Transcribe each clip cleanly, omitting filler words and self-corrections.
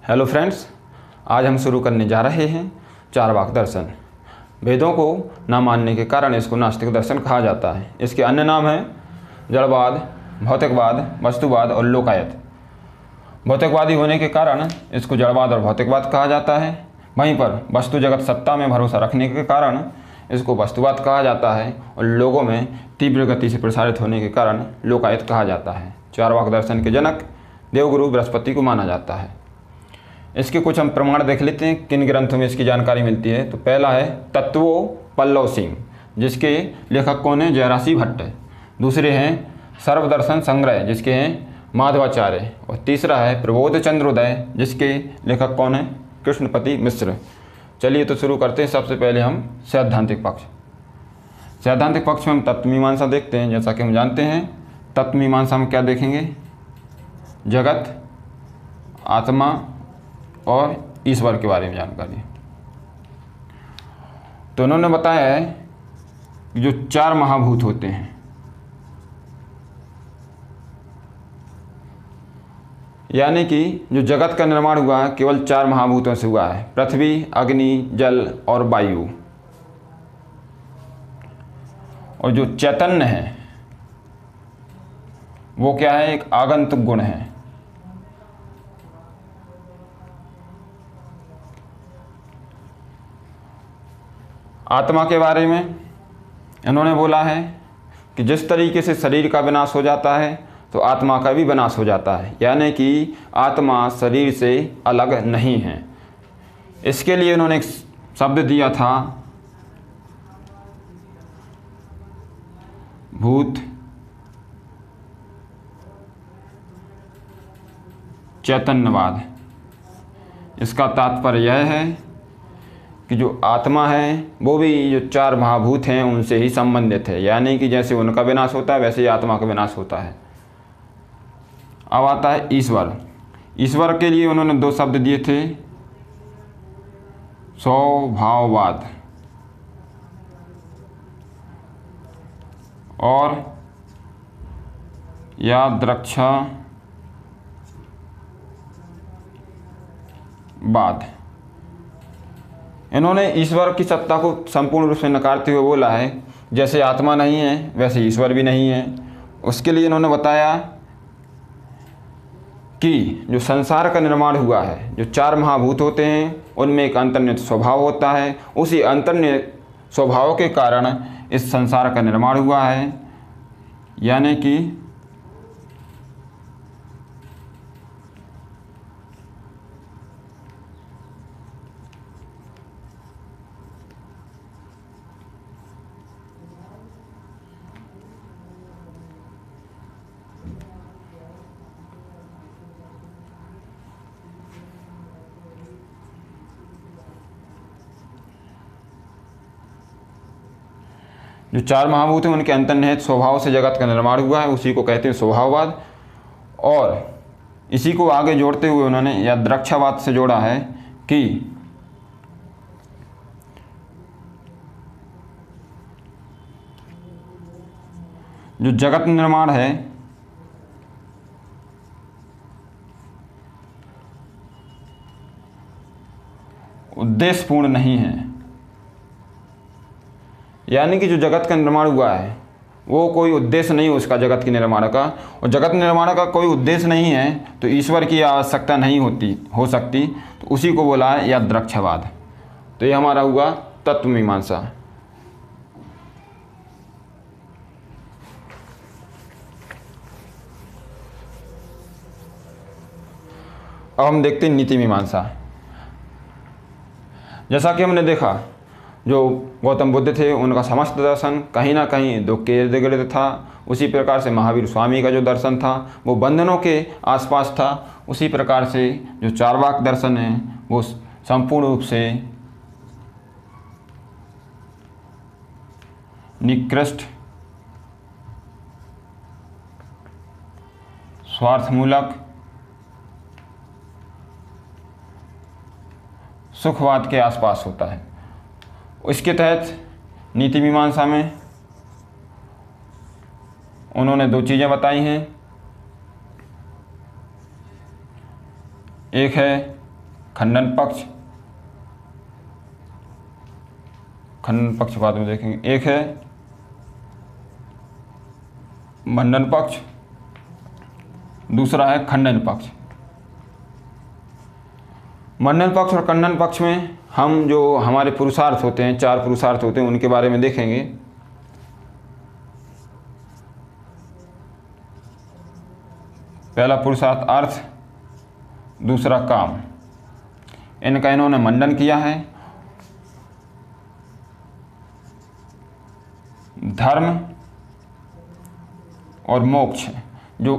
Hello friends, आज हम शुरू करने जा रहे हैं चारवाक दर्शन। वेदों को न मानने के कारण इसको नास्तिक दर्शन कहा जाता है। इसके अन्य नाम हैं जड़वाद, भौतिकवाद, वस्तुवाद और लोकायत। भौतिकवादी होने के कारण इसको जड़वाद और भौतिकवाद कहा जाता है। वहीं पर वस्तु जगत सत्ता में भरोसा रखने के कारण इसको वस्तुवाद कहा जाता है और लोगों में तीव्र गति से प्रसारित होने के कारण लोकायत कहा जाता है। चारवाक दर्शन के जनक देवगुरु बृहस्पति को माना जाता है। इसके कुछ हम प्रमाण देख लेते हैं, किन ग्रंथों में इसकी जानकारी मिलती है। तो पहला है तत्वों पल्लव सिंह, जिसके लेखक कौन है? जयरासी भट्ट। दूसरे हैं सर्वदर्शन संग्रह, जिसके हैं माधवाचार्य। और तीसरा है प्रबोध चंद्रोदय, जिसके लेखक कौन है? कृष्णपति मिश्र। चलिए तो शुरू करते हैं। सबसे पहले हम सैद्धांतिक पक्ष। सैद्धांतिक पक्ष में हम तत्वमीमांसा देखते हैं। जैसा कि हम जानते हैं तत्वमीमांसा में क्या देखेंगे? जगत, आत्मा और ईश्वर के बारे में जानकारी। तो उन्होंने बताया है कि जो चार महाभूत होते हैं, यानी कि जो जगत का निर्माण हुआ है केवल चार महाभूतों से हुआ है: पृथ्वी, अग्नि, जल और वायु। और जो चैतन्य है वो क्या है? एक आगंतुक गुण है। आत्मा के बारे में इन्होंने बोला है कि जिस तरीके से शरीर का विनाश हो जाता है तो आत्मा का भी विनाश हो जाता है, यानी कि आत्मा शरीर से अलग नहीं है। इसके लिए इन्होंने एक शब्द दिया था, भूत चैतन्यवाद। इसका तात्पर्य यह है कि जो आत्मा है वो भी जो चार महाभूत हैं उनसे ही संबंधित है, यानी कि जैसे उनका विनाश होता है वैसे ही आत्मा का विनाश होता है। अब आता है ईश्वर। ईश्वर के लिए उन्होंने दो शब्द दिए थे, स्वभाववाद और यादृच्छवाद। इन्होंने ईश्वर की सत्ता को संपूर्ण रूप से नकारते हुए बोला है जैसे आत्मा नहीं है वैसे ईश्वर भी नहीं है। उसके लिए इन्होंने बताया कि जो संसार का निर्माण हुआ है, जो चार महाभूत होते हैं उनमें एक अंतर्निहित स्वभाव होता है। उसी अंतर्निहित स्वभाव के कारण इस संसार का निर्माण हुआ है, यानी कि जो चार महाभूत हैं उनके अंतर्निहित स्वभाव से जगत का निर्माण हुआ है, उसी को कहते हैं स्वभाववाद। और इसी को आगे जोड़ते हुए उन्होंने यादृच्छवाद से जोड़ा है कि जो जगत निर्माण है उद्देश्यपूर्ण नहीं है, यानी कि जो जगत का निर्माण हुआ है वो कोई उद्देश्य नहीं है उसका, जगत के निर्माण का। और जगत निर्माण का कोई उद्देश्य नहीं है तो ईश्वर की आवश्यकता नहीं हो सकती। तो उसी को बोला है यादृच्छवाद। तो ये हमारा हुआ तत्वमीमांसा। अब हम देखते हैं नीति मीमांसा। जैसा कि हमने देखा जो गौतम बुद्ध थे उनका समस्त दर्शन कहीं ना कहीं दुख के इर्द गिर्द था। उसी प्रकार से महावीर स्वामी का जो दर्शन था वो बंधनों के आसपास था। उसी प्रकार से जो चारवाक दर्शन है वो संपूर्ण रूप से निकृष्ट, स्वार्थमूलक, सुखवाद के आसपास होता है। इसके तहत नीति मीमांसा में उन्होंने दो चीज़ें बताई हैं। एक है खंडन पक्ष, खंडन पक्ष बाद में देखेंगे। एक है मंडन पक्ष, दूसरा है खंडन पक्ष। मंडन पक्ष और खंडन पक्ष में हम जो हमारे पुरुषार्थ होते हैं, 4 पुरुषार्थ होते हैं, उनके बारे में देखेंगे। पहला पुरुषार्थ अर्थ, दूसरा काम। इनका इन्होंने मंडन किया है। धर्म और मोक्ष, जो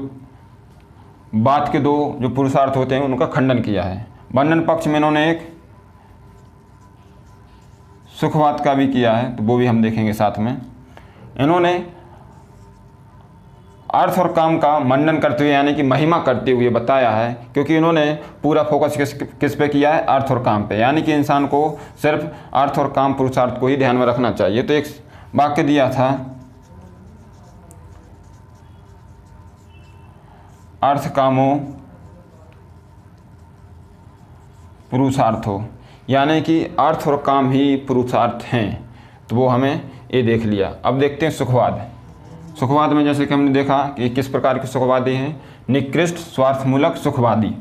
बात के 2 जो पुरुषार्थ होते हैं, उनका खंडन किया है। मंडन पक्ष में इन्होंने एक सुखवाद का भी किया है, तो वो भी हम देखेंगे साथ में। इन्होंने अर्थ और काम का मंडन करते हुए, यानी कि महिमा करते हुए बताया है, क्योंकि इन्होंने पूरा फोकस किस पे किया है? अर्थ और काम पे, यानी कि इंसान को सिर्फ अर्थ और काम पुरुषार्थ को ही ध्यान में रखना चाहिए। तो एक वाक्य दिया था, अर्थ कामो पुरुषार्थो, यानी कि अर्थ और काम ही पुरुषार्थ हैं। तो वो हमें ये देख लिया। अब देखते हैं सुखवाद। सुखवाद में जैसे कि हमने देखा कि किस प्रकार के सुखवादी हैं। निकृष्ट स्वार्थमूलक सुखवादी।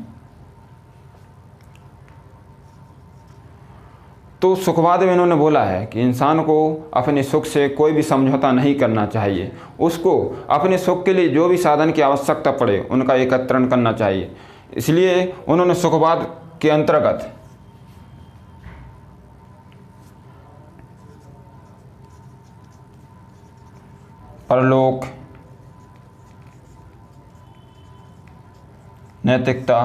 तो सुखवाद में इन्होंने बोला है कि इंसान को अपने सुख से कोई भी समझौता नहीं करना चाहिए। उसको अपने सुख के लिए जो भी साधन की आवश्यकता पड़े उनका एकत्रण करना चाहिए। इसलिए उन्होंने सुखवाद के अंतर्गत परलोक, नैतिकता,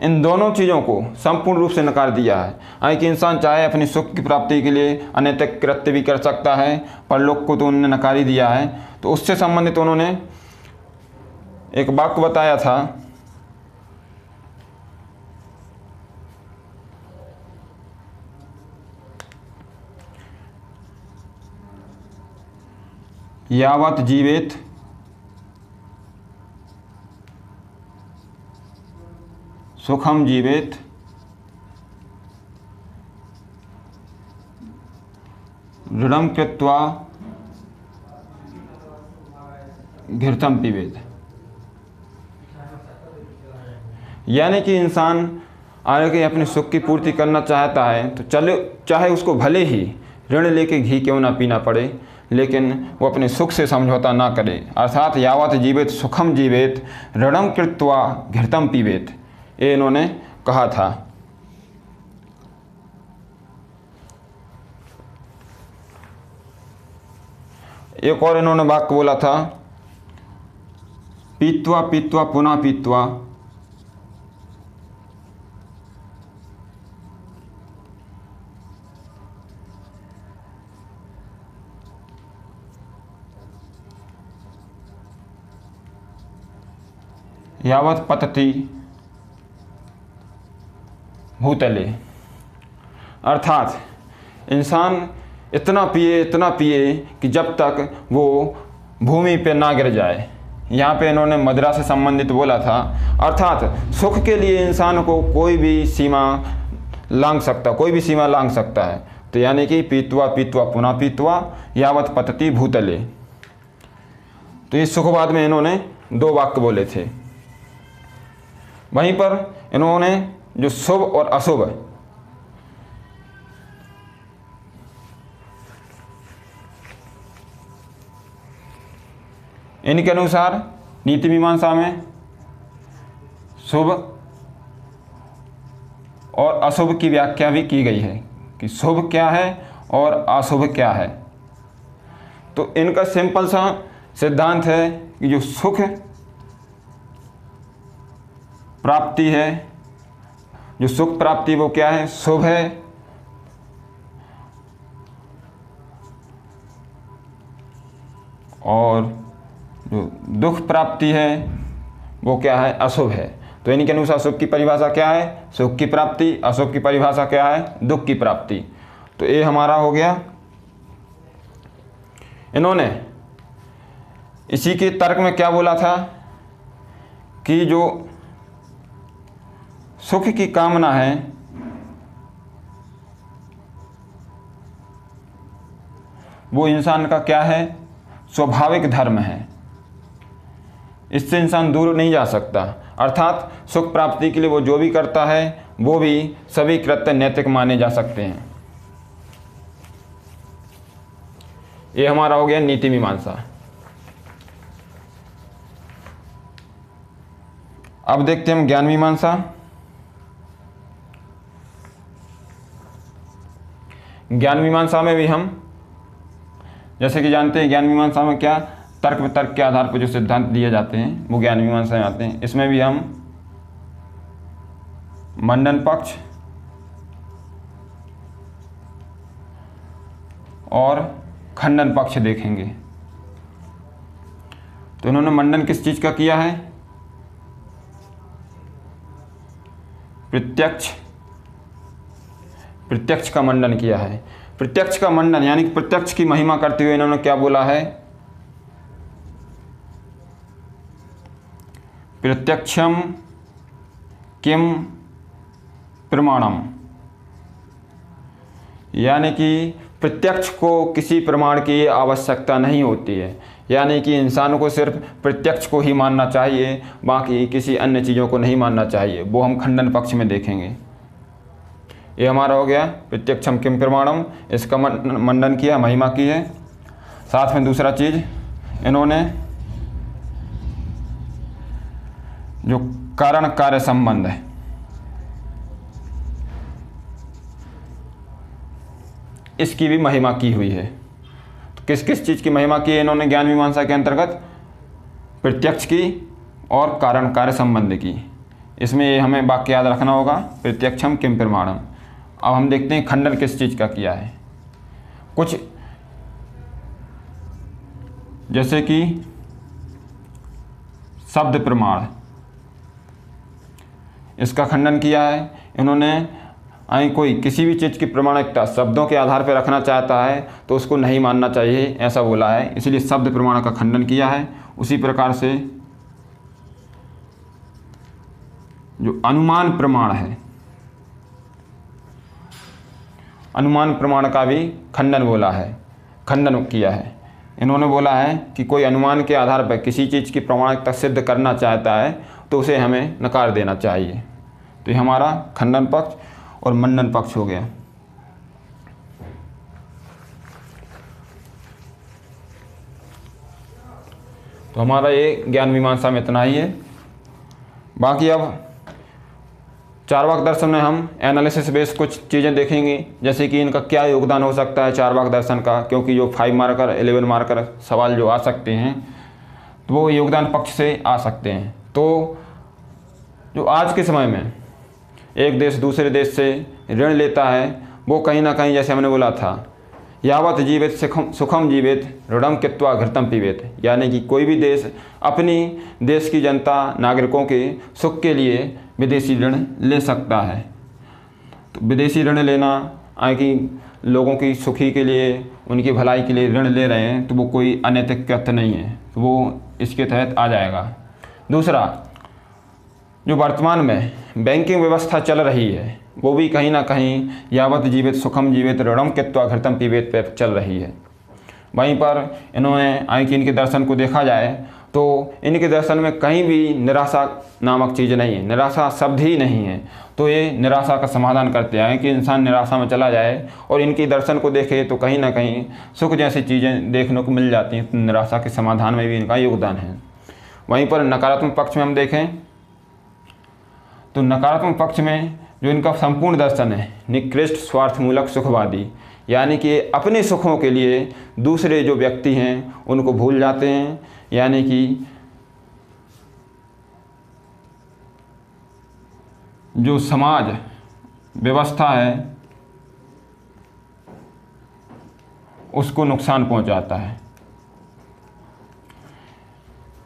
इन दोनों चीज़ों को संपूर्ण रूप से नकार दिया है। यानी कि इंसान चाहे अपनी सुख की प्राप्ति के लिए अनैतिक कृत्य भी कर सकता है, परलोक को तो उन्होंने नकार ही दिया है। तो उससे संबंधित उन्होंने एक वाक्य बताया था, यावत जीवेत सुखम जीवेत दृढ़ं कृत्वा घृतं पिबेत। यानी कि इंसान आगे अपने सुख की पूर्ति करना चाहता है तो चले, चाहे उसको भले ही ऋण लेके घी क्यों ना पीना पड़े, लेकिन वो अपने सुख से समझौता ना करे। अर्थात यावत जीवेत सुखम जीवेत ऋणम कृत्वा घृतं पीबेत, ये इन्होंने कहा था। एक और इन्होंने वाक्य बोला था, पीत्वा पीत्वा पुनः पीत्वा यावत पतति भूतले। अर्थात इंसान इतना पिए कि जब तक वो भूमि पे ना गिर जाए। यहाँ पे इन्होंने मदिरा से संबंधित बोला था। अर्थात सुख के लिए इंसान को कोई भी सीमा लांघ सकता है। तो यानी कि पीत्वा पीत्वा पुनः पीत्वा यावत पतति भूतले। तो इस सुखवाद में इन्होंने 2 वाक्य बोले थे। वहीं पर इन्होंने जो शुभ और अशुभ, इनके अनुसार नीति मीमांसा में शुभ और अशुभ की व्याख्या भी की गई है कि शुभ क्या है और अशुभ क्या है। तो इनका सिंपल सा सिद्धांत है कि जो सुख प्राप्ति है, जो सुख प्राप्ति वो क्या है? शुभ है। और जो दुख प्राप्ति है वो क्या है? अशुभ है। तो इनके अनुसार सुख की परिभाषा क्या है? सुख की प्राप्ति। अशुभ की परिभाषा क्या है? दुख की प्राप्ति। तो ये हमारा हो गया। इन्होंने इसी के तर्क में क्या बोला था कि जो सुख की कामना है वो इंसान का क्या है, स्वाभाविक धर्म है, इससे इंसान दूर नहीं जा सकता। अर्थात सुख प्राप्ति के लिए वो जो भी करता है वो भी सभी कृत्य नैतिक माने जा सकते हैं। ये हमारा हो गया नीति मीमांसा। अब देखते हैं हम ज्ञान मीमांसा। ज्ञान मीमांसा में भी हम जैसे कि जानते हैं, ज्ञान मीमांसा में क्या, तर्क वितर्क के आधार पर जो सिद्धांत दिए जाते हैं वो ज्ञान मीमांसा में आते हैं। इसमें भी हम मंडन पक्ष और खंडन पक्ष देखेंगे। तो इन्होंने मंडन किस चीज का किया है, प्रत्यक्ष का मंडन किया है। प्रत्यक्ष का मंडन यानी कि प्रत्यक्ष की महिमा करते हुए इन्होंने क्या बोला है, प्रत्यक्षम किम प्रमाणम, यानी कि प्रत्यक्ष को किसी प्रमाण की आवश्यकता नहीं होती है। यानी कि इंसान को सिर्फ प्रत्यक्ष को ही मानना चाहिए, बाकी किसी अन्य चीज़ों को नहीं मानना चाहिए। वो हम खंडन पक्ष में देखेंगे। ये हमारा हो गया प्रत्यक्षम किम प्रमाणम, इसका मंडन किया, महिमा की है। साथ में दूसरा चीज़ इन्होंने जो कारण कार्य संबंध है, इसकी भी महिमा की हुई है। तो किस किस चीज़ की महिमा की है इन्होंने ज्ञान मीमांसा के अंतर्गत, प्रत्यक्ष की और कारण कार्य संबंध की। इसमें ये हमें वाक्य याद रखना होगा, प्रत्यक्षम किम प्रमाणम। अब हम देखते हैं खंडन किस चीज़ का किया है। कुछ जैसे कि शब्द प्रमाण, इसका खंडन किया है इन्होंने। कोई किसी भी चीज़ की प्रमाणिकता शब्दों के आधार पर रखना चाहता है तो उसको नहीं मानना चाहिए, ऐसा बोला है, इसलिए शब्द प्रमाण का खंडन किया है। उसी प्रकार से जो अनुमान प्रमाण है, अनुमान प्रमाण का भी खंडन बोला है, खंडन किया है। इन्होंने बोला है कि कोई अनुमान के आधार पर किसी चीज़ की प्रमाणिकता सिद्ध करना चाहता है तो उसे हमें नकार देना चाहिए। तो ये हमारा खंडन पक्ष और मंडन पक्ष हो गया। तो हमारा ये ज्ञान मीमांसा में इतना ही है। बाकी अब चार्वाक दर्शन में हम एनालिसिस बेस्ड कुछ चीज़ें देखेंगे, जैसे कि इनका क्या योगदान हो सकता है चार्वाक दर्शन का, क्योंकि जो 5 मार्कर 11 मार्कर सवाल जो आ सकते हैं तो वो योगदान पक्ष से आ सकते हैं। तो जो आज के समय में एक देश दूसरे देश से ऋण लेता है वो कहीं ना कहीं, जैसे हमने बोला था, यावत जीवित सुखम जीवित ऋणम कृत्वा घृतम पीवेत, यानी कि कोई भी देश अपनी देश की जनता नागरिकों के सुख के लिए विदेशी ऋण ले सकता है। तो विदेशी ऋण लेना कि लोगों की सुखी के लिए, उनकी भलाई के लिए ऋण ले रहे हैं तो वो कोई अनैतिक कृत्य नहीं है, तो वो इसके तहत आ जाएगा। दूसरा, जो वर्तमान में बैंकिंग व्यवस्था चल रही है वो भी कहीं ना कहीं यावत जीवित सुखम जीवित ऋणम कृत्वा घृतम पीवेत पर चल रही है। वहीं पर इन्होंने कि इनके दर्शन को देखा जाए तो इनके दर्शन में कहीं भी निराशा नामक चीज़ नहीं है, निराशा शब्द ही नहीं है। तो ये निराशा का समाधान करते हैं कि इंसान निराशा में चला जाए और इनके दर्शन को देखे तो कहीं ना कहीं सुख जैसी चीज़ें देखने को मिल जाती हैं। तो निराशा के समाधान में भी इनका योगदान है। वहीं पर नकारात्मक पक्ष में हम देखें तो नकारात्मक पक्ष में जो इनका संपूर्ण दर्शन है, निकृष्ट स्वार्थमूलक सुखवादी, यानी कि अपने सुखों के लिए दूसरे जो व्यक्ति हैं उनको भूल जाते हैं। यानी कि जो समाज व्यवस्था है उसको नुकसान पहुंचाता है।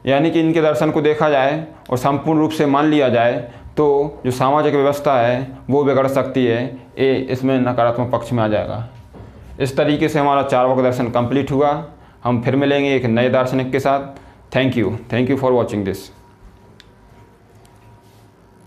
यानी कि इनके दर्शन को देखा जाए और संपूर्ण रूप से मान लिया जाए तो जो सामाजिक व्यवस्था है वो बिगड़ सकती है, ये इसमें नकारात्मक पक्ष में आ जाएगा। इस तरीके से हमारा चार्वाक दर्शन कंप्लीट हुआ। हम फिर मिलेंगे एक नए दार्शनिक के साथ। Thank you for watching this.